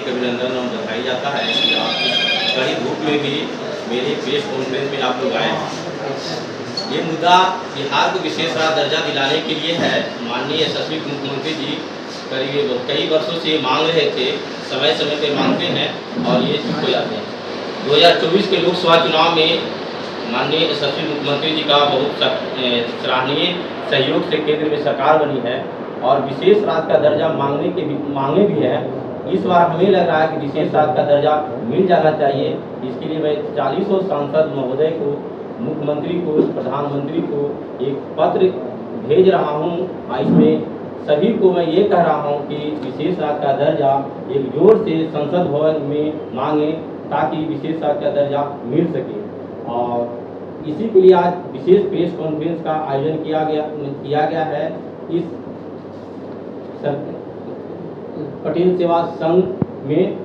अभिनंदन और बधाई जाता है कि आप इस कड़ी धूप में भी मेरे प्रेस कॉन्फ्रेंस में आप लोग आए हैं। ये मुद्दा बिहार को विशेष दर्जा दिलाने के लिए है। माननीय यशस्वी मुख्यमंत्री जी करीब कई वर्षों से मांग रहे थे, समय समय पर मांगते हैं और ये चुप हो जाते हैं। 2024 के लोकसभा चुनाव में माननीय यशस्वी मुख्यमंत्री जी का बहुत सराहनीय सहयोग से केंद्र में सरकार बनी है और विशेष राज्य का दर्जा मांगे भी है। इस बार हमें लग रहा है कि विशेष राज्य का दर्जा मिल जाना चाहिए। इसके लिए मैं 40 सांसद महोदय को, मुख्यमंत्री को, प्रधानमंत्री को एक पत्र भेज रहा हूँ। इसमें सभी को मैं ये कह रहा हूँ कि विशेष राज्य का दर्जा एक जोर से संसद भवन में मांगे ताकि विशेष राज्य का दर्जा मिल सके। और इसी के लिए आज विशेष प्रेस कॉन्फ्रेंस का आयोजन किया गया है। इस पटेल सेवा संघ में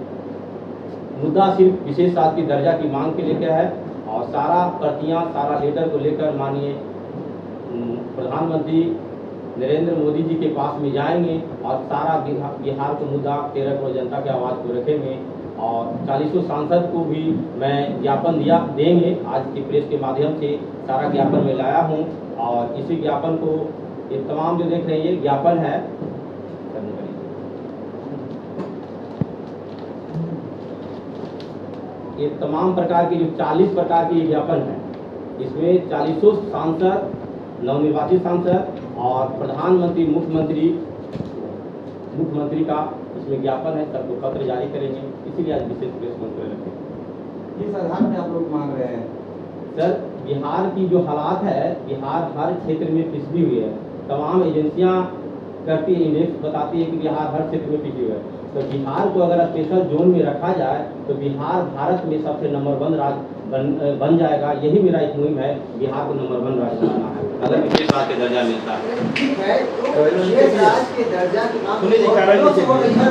मुद्दा सिर्फ विशेष राज्य की दर्जा की मांग के लेकर है और सारा प्रतियां, सारा लेटर को लेकर माननीय प्रधानमंत्री नरेंद्र मोदी जी के पास में जाएंगे और सारा बिहार को मुद्दा 13 करोड़ जनता की आवाज़ को रखेंगे और 40 सांसद को भी मैं ज्ञापन देंगे। आज की प्रेस के माध्यम से सारा ज्ञापन मैं लाया हूं और इसी ज्ञापन को ये तमाम जो देख रहे हैं ये ज्ञापन है। ये तमाम प्रकार के जो 40 प्रकार के ज्ञापन है, इसमें 40 सांसद, नवनिर्वाचित सांसद और प्रधानमंत्री, मुख्यमंत्री का इसमें ज्ञापन है। सबको पत्र जारी करेंगे, इसीलिए आज विशेष प्रेस कॉन्फ्रेंस रखेंगे। किस आधार में आप लोग मांग रहे हैं? सर, बिहार की जो हालात है, बिहार हर क्षेत्र में पिछड़ी हुई है। तमाम एजेंसियां करती है, इंडेक्स बताती है कि बिहार हर क्षेत्र में पिछड़ी हुई है। तो बिहार को अगर स्पेशल जोन में रखा जाए तो बिहार भारत में सबसे नंबर 1 राज्य बन जाएगा। यही मेरा एक मुहिम है, बिहार को नंबर 1 राज्य बनाना है अगर विशेष राज्य के दर्जा मिलता है। ठीक है, तो विशेष राज्य के दर्जा की मांग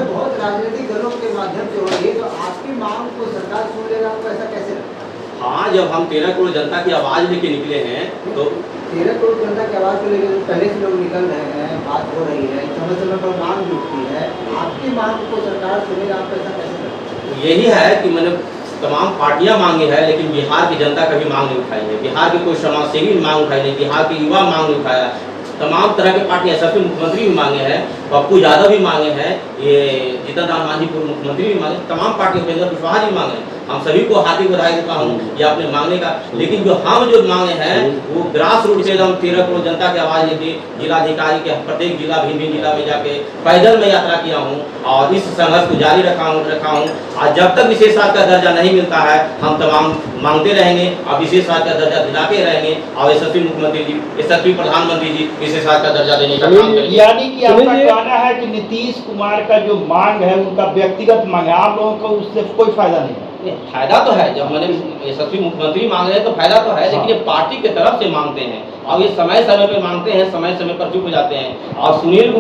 बहुत राजनीतिक दलों के माध्यम से हो रही है, तो आपकी मांग को सरकार सुन लेगा, आपको ऐसा कैसे? हाँ, जब हम 13 करोड़ जनता की आवाज़ लेके निकले हैं तो 13 करोड़ जनता की आवाज़ को लेकर पहले से लोग निकल रहे हैं, बात हो रही है, समय समय पर मांग जुटती है, आपकी मांग को सरकार सुनेगा, आप ऐसा कैसे करें? यही है कि मैंने तमाम पार्टियां मांगी है लेकिन बिहार की जनता कभी मांग नहीं उठाई है। बिहार के कोई समाजसेवी मांग उठाई नहीं, बिहार के युवा मांग नहीं उठाया। तमाम तरह के पार्टियां, सबसे मुख्यमंत्री भी मांगे हैं, पप्पू यादव भी मांगे हैं, ये जीतन राम मांझी पूर्व मुख्यमंत्री भी मांगे, तमाम पार्टियों उपेंद्र कुशवाहा जी मांगे। हम सभी को हार्दिक बधाई देता हूँ ये अपने मांगने का। लेकिन जो मांगे हैं वो ग्रास रूट से एकदम 13 करोड़ जनता की आवाज़ लेके जिलाधिकारी के प्रत्येक जिला, भिन्न जिला में जाके पैदल में यात्रा किया हूँ और इस संघर्ष को जारी रखा हूँ। आज जब तक विशेष राज्य का दर्जा नहीं मिलता है हम तमाम मांगते रहेंगे और विशेष राज्य का दर्जा दिलाते रहेंगे और यशस्वी मुख्यमंत्री जी, यशस्वी प्रधानमंत्री जी विशेष राज्य का दर्जा देने का काम करेंगे। यानी कि आपका कहना है कि नीतीश कुमार का जो मांग है उनका व्यक्तिगत मांग है, आप लोगों को उससे कोई फायदा नहीं है? फायदा तो है, जब मैंने यशस्वी मुख्यमंत्री मांग रहे हैं तो फायदा तो है, लेकिन ये पार्टी की तरफ से मांगते हैं और ये समय समय पर मांगते हैं, समय समय पर चुप हो जाते हैं। और सुनील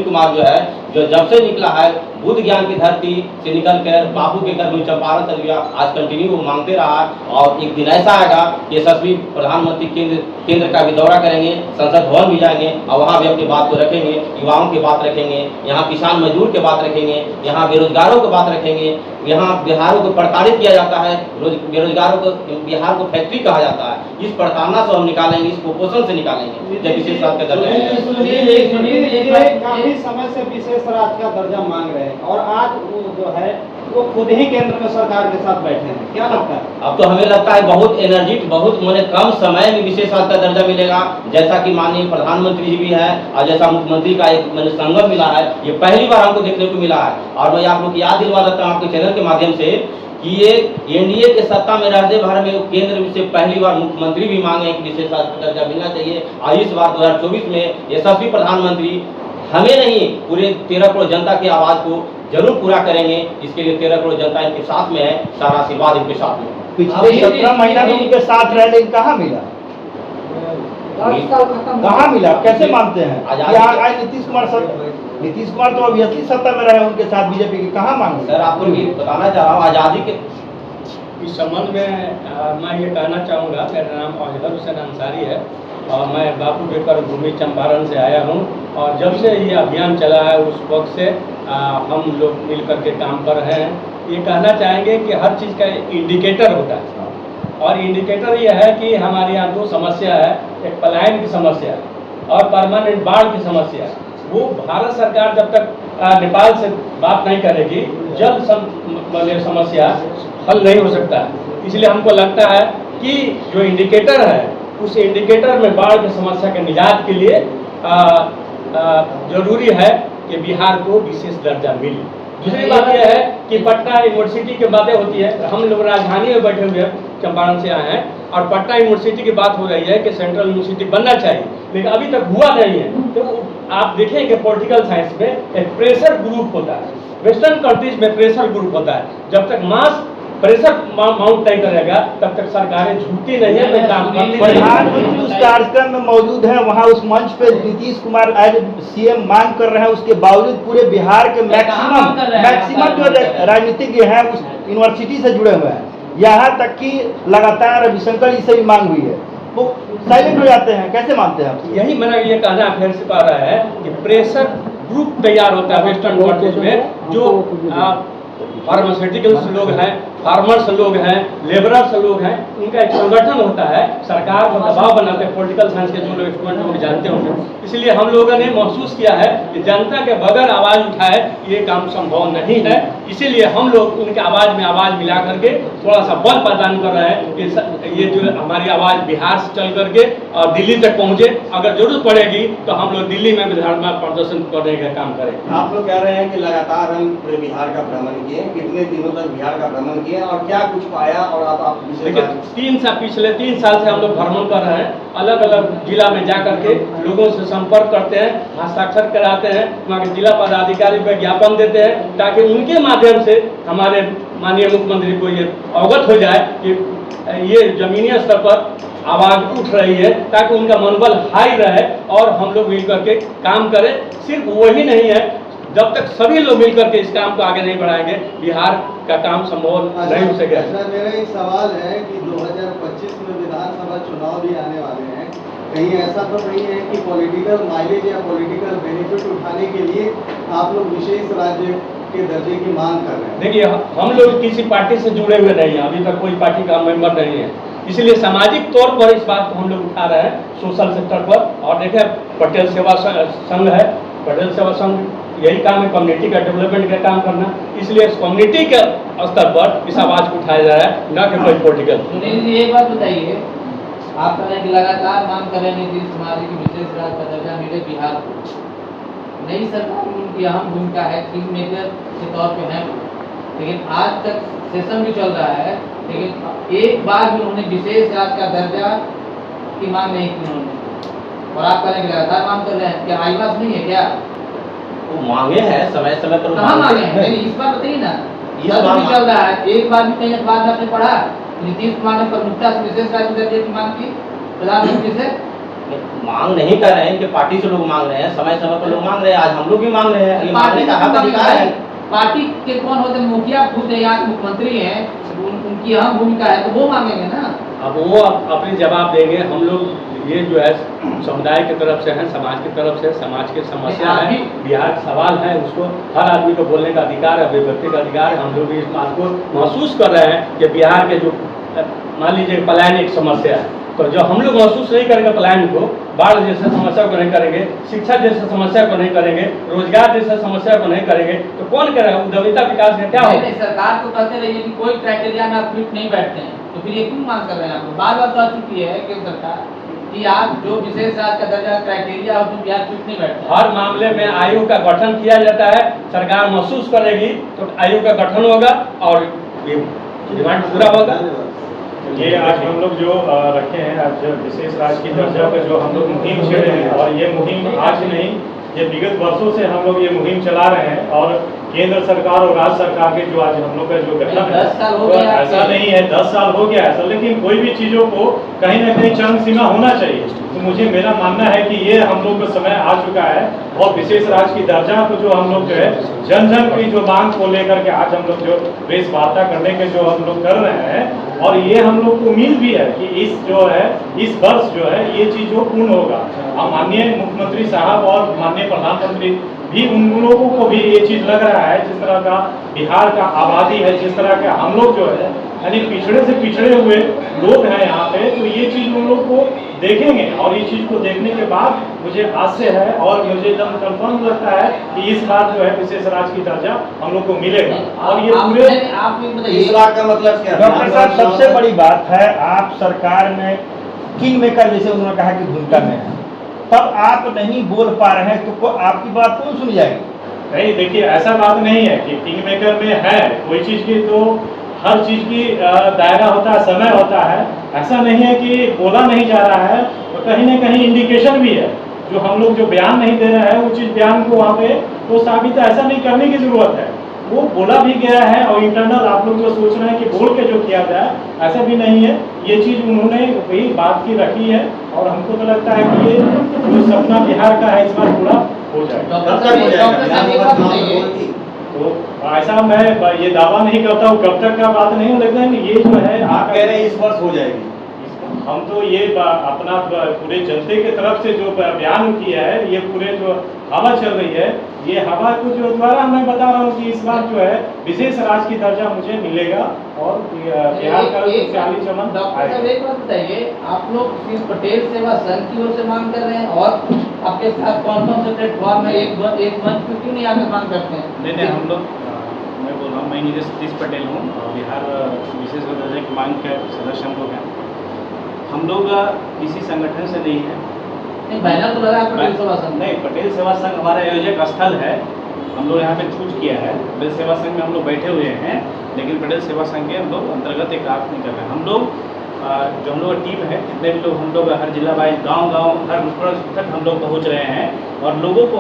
कुमार जो है, जो जब से निकला है बुद्ध ज्ञान की धरती से निकल कर बापू के घर में चंपारण तक गया, आज कंटिन्यू वो मांगते रहा और एक दिन ऐसा आएगा कि यशस्वी प्रधानमंत्री केंद्र का भी दौरा करेंगे, संसद भवन भी जाएंगे और वहाँ भी अपनी बात को रखेंगे, युवाओं की बात रखेंगे, यहाँ किसान मजदूर की बात रखेंगे, यहाँ बेरोजगारों की बात रखेंगे। यहाँ बिहारों को प्रताड़ित किया जाता है, बेरोजगारों को बिहार को फैक्ट्री कहा जाता है। इस प्रताड़ना से हम निकालेंगे, इस कुपोषण से निकालेंगे जब विशेष राज्य का दर्जा। काफी समय से विशेष राज्य का दर्जा मांग रहे हैं और आज वो जो है वो खुद ही केंद्र में सरकार के साथ बैठे हैं, क्या लगता है? अब तो हमें लगता है बहुत एनर्जी, बहुत कम समय में विशेष राज्य का दर्जा मिलेगा, जैसा कि माननीय प्रधानमंत्री जी भी है और जैसा मुख्यमंत्री का एक संगम मिला है, ये पहली बार हमको देखने को मिला है। और मैं आप लोग की याद दिलवा देता हूँ आपके चैनल के माध्यम से कि ये एनडीए के सत्ता में रहते भर में केंद्र से पहली बार मुख्यमंत्री भी मांगे कि विशेष राज्य का दर्जा मिलना चाहिए। और इस बार 2024 में यशस्वी प्रधानमंत्री हमें नहीं, पूरे 13 करोड़ जनता की आवाज़ को जरूर पूरा करेंगे। इसके लिए 13 करोड़ जनता इनके साथ में है, सारा आशीर्वाद इनके साथ में। पिछले 17 महीना में उनके साथ रहे लेकिन कहाँ मिला? कहाँ मिला, कैसे मानते हैं? आज नीतीश कुमार तो ऑब्वियसली सत्ता में रहे, उनके साथ बीजेपी की कहाँ मांगे? सर, आपको ये बताना चाह रहा हूँ आज़ादी के इस संबंध में मैं ये कहना चाहूँगा, मेरा नाम अजहर हुसैन अंसारी है। और मैं बापू के कर भूमि चंपारण से आया हूँ। और जब से ये अभियान चला है उस वक्त से हम लोग मिल करके काम कर रहे हैं। ये कहना चाहेंगे कि हर चीज़ का इंडिकेटर होता है, और इंडिकेटर ये है कि हमारे यहाँ दो समस्या है, एक पलायन की समस्या और परमानेंट बाढ़ की समस्या। वो भारत सरकार जब तक नेपाल से बात नहीं करेगी जल समस्या हल नहीं हो सकता है। इसलिए हमको लगता है कि जो इंडिकेटर है उस इंडिकेटर में बाढ़ की समस्या के निजात के लिए जरूरी है कि बिहार को विशेष दर्जा मिले। दूसरी बात यह है कि पटना यूनिवर्सिटी की बातें होती है, हम लोग राजधानी में बैठे हुए हैं, चंपारण से आए हैं, और पटना यूनिवर्सिटी की बात हो रही है कि सेंट्रल यूनिवर्सिटी बनना चाहिए, लेकिन अभी तक हुआ नहीं है। तो आप देखें कि पॉलिटिकल साइंस में एक प्रेशर ग्रुप होता है, वेस्टर्न कंट्रीज में प्रेशर ग्रुप होता है। जब तक मास प्रेशर माउंट नहीं करेगा तब तक सरकारें झुकती नहीं है, तो काम करती नहीं। प्रधानमंत्री उस कार्यक्रम में मौजूद हैं, वहाँ उस मंच पे नीतीश कुमार एज सीएम मांग कर रहे हैं, उसके बावजूद पूरे बिहार के मैक्सिमम जो राजनीतिज्ञ हैं उस यूनिवर्सिटी से जुड़े हुए हैं, यहाँ तक कि लगातार रविशंकर जी से भी मांग हुई है, वो साइलेंट हो जाते हैं। कैसे मानते हैं आप? यही मैंने ये कहना फिर से कह रहा है कि प्रेशर ग्रुप तैयार होता है वेस्टर्न कंट्रीज में, जो फार्मास्यूटिकल्स लोग हैं, फार्मर्स लोग हैं, लेबरर्स लोग हैं, उनका एक संगठन होता है, सरकार पर दबाव बनाते हैं। पॉलिटिकल साइंस के जो लोग स्टूडेंट लोग जानते होंगे, इसलिए हम लोगों ने महसूस किया है कि जनता के बगैर आवाज़ उठाए ये काम संभव नहीं है। इसीलिए हम लोग उनके आवाज़ में आवाज़ मिला करके थोड़ा सा बल प्रदान कर रहे हैं कि ये जो हमारी आवाज़ बिहार से चल करके और दिल्ली तक पहुँचे। अगर जरूरत पड़ेगी तो हम लोग दिल्ली में विधानसभा प्रदर्शन करने का काम करें। आप लोग कह रहे हैं कि लगातार हम पूरे बिहार का भ्रमण किए, कितने दिनों तक बिहार का भ्रमण किए और क्या कुछ पाया? और आप पिछले 3 साल से हम लोग भ्रमण कर रहे हैं, अलग अलग जिला में जा करके लोगों से संपर्क करते हैं, हस्ताक्षर कराते हैं, वहाँ के जिला पदाधिकारी को ज्ञापन देते हैं, ताकि उनके माध्यम से हमारे माननीय मुख्यमंत्री को ये अवगत हो जाए कि ये जमीनी स्तर पर आवाज़ उठ रही है, ताकि उनका मनोबल हाई रहे और हम लोग मिल करके काम करें। सिर्फ वही नहीं है, जब तक सभी लोग मिलकर के इस काम को आगे नहीं बढ़ाएंगे बिहार का काम संभव नहीं हो सकेगा। मेरा एक सवाल है कि 2025 में विधानसभा चुनाव भी आने वाले हैं, कहीं ऐसा तो नहीं है कि पॉलिटिकल माइलेज या पॉलिटिकल बेनिफिट उठाने के लिए आप लोग विशेष राज्य के दर्जे की मांग कर रहे हैं? देखिए, हम लोग किसी पार्टी से जुड़े हुए नहीं हैं, अभी तक कोई पार्टी का मेंबर नहीं है, इसलिए सामाजिक तौर पर इस बात को हम लोग उठा रहे हैं सोशल सेक्टर पर। और देखें, पटेल सेवा संघ है, पटेल सेवा संघ यही काम है कम्युनिटी का डेवलपमेंट का काम करना, इसलिए कम्युनिटी के स्तर पर इस आवाज़ को उठाया जा रहा है, न कि कोई पॉलिटिकल। सुनील जी, एक बात बताइए, आप कह रहे हैं कि लगातार मांग कर रहे हैं नीतीश कुमार जी की विशेष राज्य का दर्जा मिले बिहार को। नई सरकार में उनकी अहम भूमिका है, किंग मेकर के तौर पे है, लेकिन आज तक सेशन भी चल रहा है, लेकिन एक बार भी उन्होंने विशेष राज्य का दर्जा की मांग नहीं की उन्होंने। और आप कह रहे हैं कि लगातार मांग कर रहे हैं, क्या आईवास नहीं है क्या? वो मांगे हैं समय समय पर, कहाँ मांगे हैं? इस बार बताइए ना, भी चल रहा है, एक बार भी कहीं अखबार में आपने पढ़ा नीतीश कुमार ने प्रमुखता से विशेष राज्य दर्जे की मांग की प्रधानमंत्री से? मांग नहीं कर रहे हैं कि पार्टी से लोग मांग रहे हैं, समय समय पर लोग मांग रहे हैं, आज हम लोग भी मांग रहे हैं, ये मांगने का हक अधिकार है। पार्टी के कौन होते हैं? मुखिया खुद यहाँ मुख्यमंत्री हैं, उनकी अहम भूमिका है, तो वो मांगेंगे ना। अब वो अपने जवाब देंगे। हम लोग ये जो है समुदाय की तरफ से है, समाज की तरफ से, समाज की समस्या है, बिहार का सवाल है, उसको हर आदमी को बोलने का अधिकार है, अभिव्यक्ति का अधिकार है। हम लोग भी इस बात को महसूस कर रहे हैं कि बिहार के जो मान लीजिए पलायन एक समस्या है, तो जो हम लोग महसूस नहीं करेंगे पलायन को, बाढ़ जैसे समस्या को नहीं करेंगे, शिक्षा जैसे समस्या को नहीं करेंगे, रोजगार जैसे समस्या को नहीं करेंगे, तो कौन करेगा? उद्यमिता विकास का क्या होगा? सरकार को कहते रहिए कि कोई क्राइटेरिया में आप फिट नहीं बैठते हैं, तो फिर ये क्यों मांग कर रहे हैं? आप बार बार कह चुकी है केंद्र सरकार कि आप जो विशेष राज्य का दर्जा क्राइटेरिया हो तो बिहार फिट नहीं बैठते। हर मामले में आयोग का गठन किया जाता है, सरकार महसूस करेगी तो आयोग का गठन होगा और ये डिमांड पूरा होगा। ये आज हम लोग जो रखे हैं, आज विशेष राज्य की दर्जा पर जो हम लोग मुहिम छेड़े हैं, और ये मुहिम आज नहीं, ये विगत वर्षों से हम लोग ये मुहिम चला रहे हैं, और केंद्र सरकार और राज्य सरकार के जो आज हम लोग का जो गठन है 10 साल हो तो गया ऐसा आपके। नहीं है 10 साल हो गया ऐसा, लेकिन कोई भी चीज़ों को कहीं ना कहीं चरम सीमा होना चाहिए। तो मुझे मेरा मानना है कि ये हम लोग का समय आ चुका है और विशेष राज्य की दर्जा को जो हम लोग जो है जन जन की जो मांग को लेकर के आज हम लोग जो प्रेस वार्ता करने के जो हम लोग कर रहे हैं, और ये हम लोग को उम्मीद भी है कि इस वर्ष जो है ये चीज़ जो पूर्ण होगा। और माननीय मुख्यमंत्री साहब और माननीय प्रधानमंत्री भी उन लोगों को भी ये चीज़ लग रहा है, जिस तरह का बिहार का आबादी है, जिस तरह के हम लोग जो है यानी पिछड़े से पिछड़े हुए लोग हैं यहाँ पे, तो ये चीज़ उन लोग को देखेंगे और ये चीज़ को देखने के बाद मुझे आशय है और मुझे एकदम कंफर्म लगता है कि इस बार जो है विशेष राज्य की दर्जा हम लोग को मिलेगा। और ये पूरे आप भी बताइए, इस बात का मतलब क्या है? डॉक्टर साहब, सबसे बड़ी बात है आप सरकार में किंग मेकर जैसे उन्होंने कहा कि भूमिका में है, तब आप नहीं बोल पा रहे हैं तो आपकी बात कौन सुन जाएगी? नहीं, देखिए ऐसा बात नहीं है कि किंग मेकर में है कोई चीज़ की, तो हर चीज़ की दायरा होता है, समय होता है। ऐसा नहीं है कि बोला नहीं जा रहा है, तो कहीं ना कहीं इंडिकेशन भी है। जो हम लोग जो बयान नहीं दे रहे हैं वो चीज़ बयान को वहाँ पे तो साबित ऐसा नहीं करने की ज़रूरत है, वो बोला भी गया है। और इंटरनल आप लोग जो सोच रहे हैं कि बोल के जो किया जाए, ऐसा भी नहीं है। ये चीज़ उन्होंने वही बात की रखी है और हमको तो लगता है कि ये जो सपना बिहार का है इस बार पूरा हो जाएगा। डॉक्टर साहब एक बात बताइए, तो ऐसा मैं ये दावा नहीं करता हूँ कब तक का बात नहीं है, लेकिन ये जो है आप कह रहे हैं इस वर्ष हो जाएगी। हम तो ये अपना पूरे जनते के तरफ से जो बयान किया है, ये पूरे जो हवा चल रही है, ये हवा को जो द्वारा मैं बता रहा हूँ कि इस बार जो है विशेष राज्य की दर्जा मुझे मिलेगा और बिहार का खुशहाली चमन डॉक्टर साहब एक बात बताइए, आप लोग सिर्फ पटेल सेवा संघ की ओर से मांग कर रहे हैं और आपके साथ कौन कौन से प्लेटफॉर्म है, एक मंच पे क्यों नहीं आकर मांग करते हैं? नहीं, हम लोग मैं बोल रहा हूँ, मैं नीरज सतीश पटेल हूँ, बिहार विशेष दर्जा की मांग के सदस्य हम लोग हैं। हम लोग किसी संगठन से नहीं है। नहीं, बैनर तो लगा है पटेल सेवा संघ। नहीं, पटेल सेवा संघ हमारा आयोजक स्थल है, हम लोग यहाँ पे चूज किया है। पटेल सेवा संघ में हम लोग बैठे हुए हैं, लेकिन पटेल सेवा संघ के हम लोग अंतर्गत एक काम नहीं कर रहे हैं। हम लोग जो हम लोग टीम है, जितने भी लोग हम लोग हर जिला वाइज गांव हर नुक्कड़ तक हम लोग पहुँच रहे हैं और लोगों को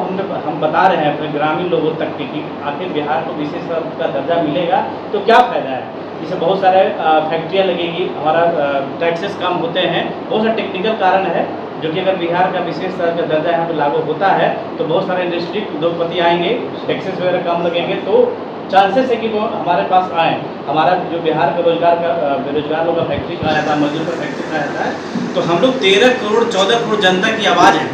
हम बता रहे हैं अपने ग्रामीण लोगों तक कि आखिर बिहार को विशेष का दर्जा मिलेगा तो क्या फ़ायदा है। इससे बहुत सारे फैक्ट्रियाँ लगेगी, हमारा टैक्सेस कम होते हैं, बहुत सारे टेक्निकल कारण है जो कि अगर बिहार का विशेष का दर्जा यहाँ पे लागू होता है तो बहुत सारे इंडस्ट्री उद्योगपति आएंगे, टैक्सेस वगैरह कम लगेंगे, तो चांसेस है कि वो हमारे पास आए। हमारा जो बिहार का बेरोजगार लोगों का फैक्ट्री का रहता है, मजदूर का फैक्ट्री का रहता है, तो हम लोग 13 करोड़ 14 करोड़ जनता की आवाज़ है।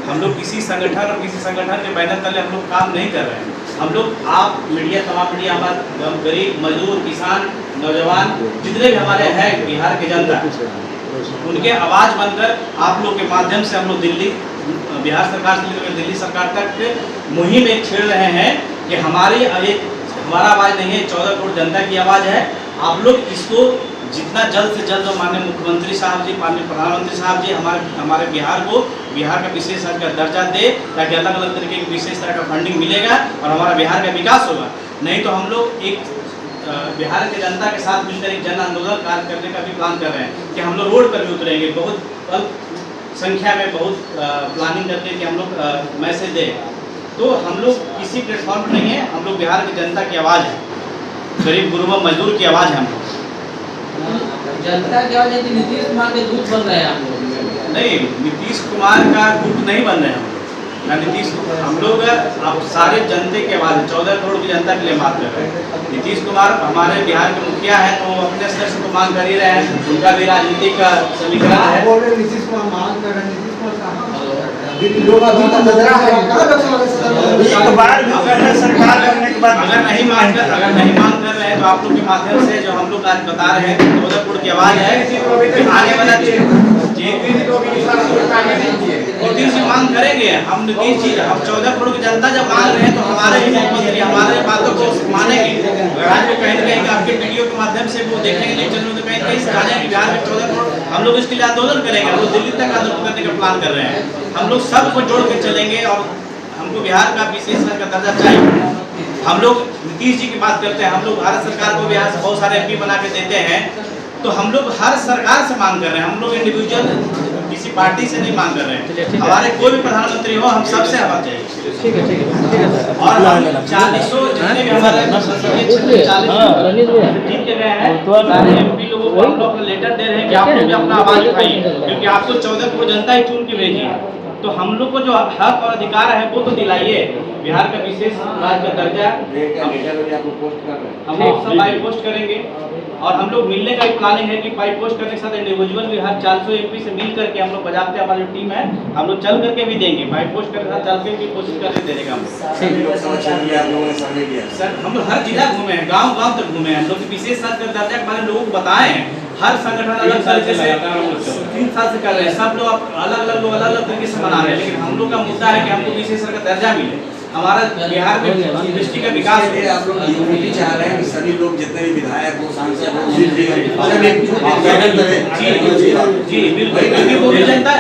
हम लोग किसी संगठन और किसी संगठन के बैनर तले हम लोग काम नहीं कर रहे हैं। हम लोग आप मीडिया, तमाम मीडिया, हमारे गरीब मजदूर किसान नौजवान जितने भी हमारे हैं बिहार के जनता, उनके आवाज़ बनकर आप लोग के माध्यम से हम लोग दिल्ली, बिहार सरकार से लेकर दिल्ली सरकार तक मुहिम एक छेड़ रहे हैं कि हमारा आवाज़ नहीं है, 14 करोड़ जनता की आवाज़ है। आप लोग इसको जितना जल्द से जल्द माननीय मुख्यमंत्री साहब जी, माननीय प्रधानमंत्री साहब जी हमारे बिहार का विशेष राज्य का दर्जा दे, ताकि अलग अलग तरीके की विशेष तरह का फंडिंग मिलेगा और हमारा बिहार का विकास होगा। नहीं तो हम लोग एक बिहार के जनता के साथ मिलकर एक जन आंदोलन कार्य करने का भी प्लान कर रहे हैं कि हम लोग रोड पर भी उतरेंगे, बहुत अल्प संख्या में, बहुत प्लानिंग करके कि हम लोग मैसेज दें। तो हम लोग किसी प्लेटफॉर्म पर नहीं है, हम लोग बिहार की जनता की आवाज़ है, गरीब गुरुबा मजदूर की आवाज़ है। हम लोग जनता की आवाज़ है कि नीतीश कुमार के दूत बन रहे हैं हम लोग? नहीं, नीतीश कुमार का दूत नहीं बन रहे हैं हम लोग। हम लोग आप सारे जनते की आवाज़, 14 करोड़ की जनता के लिए बात कर रहे हैं। नीतीश कुमार हमारे बिहार के मुखिया हैं, तो अपने स्तर से तो मांग कर ही रहे हैं, उनका भी राजनीतिक समीकरण है। नीतीश कुमार मांग कर रहे हैं, नीतीश कुमार लोग अभी तक नजर आ रहे हैं, एक बार भी सरकार करने के बाद अगर नहीं मांग कर रहे हैं तो आप लोग के माध्यम से जो हम लोग आज बता रहे हैं, 14 करोड़ की आवाज़ है, आगे वाला नीतीश जी मांग करेंगे। हम नीतीश जी, हम 14 करोड़ की जनता जब मांग रहे हैं तो हमारे ही मुख्यमंत्री हमारे बातों को मानेंगे। आज वो कहीं ना कहीं आपके वीडियो के माध्यम से वो देखेंगे, न्यूज़ चैनल में कहीं कहीं जाने कि बिहार में 14 करोड़, हम लोग इसके लिए आंदोलन करेंगे। हम लोग दिल्ली तक आंदोलन करने का प्लान कर रहे हैं। हम लोग सबको जोड़ के चलेंगे और हमको बिहार का विशेष राज्य का दर्जा चाहिए। हम लोग नीतीश जी की बात करते हैं, हम लोग भारत सरकार को भी यहाँ से बहुत सारे MP बना के देते हैं, तो हम लोग हर सरकार से मांग कर रहे हैं। हम लोग इंडिविजुअल किसी किसी पार्टी से नहीं मांग कर रहे हैं। हमारे कोई भी प्रधानमंत्री हो, हम सबसे आवाज चाहिए। ठीक है सर। और हम 40 जितने भी हमारे संसदीय क्षेत्र 40 जीत के गए हैं, सारे MP लोगों को हम लोग अपना लेटर दे रहे हैं कि आप लोग भी अपना आवाज उठाइए, क्योंकि आपको 14 को जनता ही चुन के भेजी है। तो हम लोग को जो हक और अधिकार है वो तो दिलाइए। बिहार का विशेष राज्य का दर्जा हम लोग सब बाई पोस्ट करेंगे, और हम लोग मिलने का भी प्लानिंग है कि बाई पोस्ट करने के साथ इंडिविजुअल भी हर 400 MP से मिल करके हम लोग बजाते हमारी टीम है, हम लोग चल करके भी देंगे। बाई पोस्ट करके साथ चल के भी कोशिश करके देने का हम सर हम लोग हर जिला घूमे हैं, गांव-गांव तक घूमे हैं। हम लोग विशेष राज्य का दर्जा के बारे में लोगों को बताए हैं। हर संगठन अलग तरीके से 3 साल से कर रहे हैं, सब लोग अलग अलग तरीके से मना रहे हैं, लेकिन हम लोग का मुद्दा है कि हमको विशेष का दर्जा मिले, हमारा बिहार में डिस्ट्रिक्ट का विकास हो। आप लोग यूनिटी चाह रहे हैं कि सभी लोग जितने भी विधायक हो, सांसद हो, जी बिल्कुल, वो जनता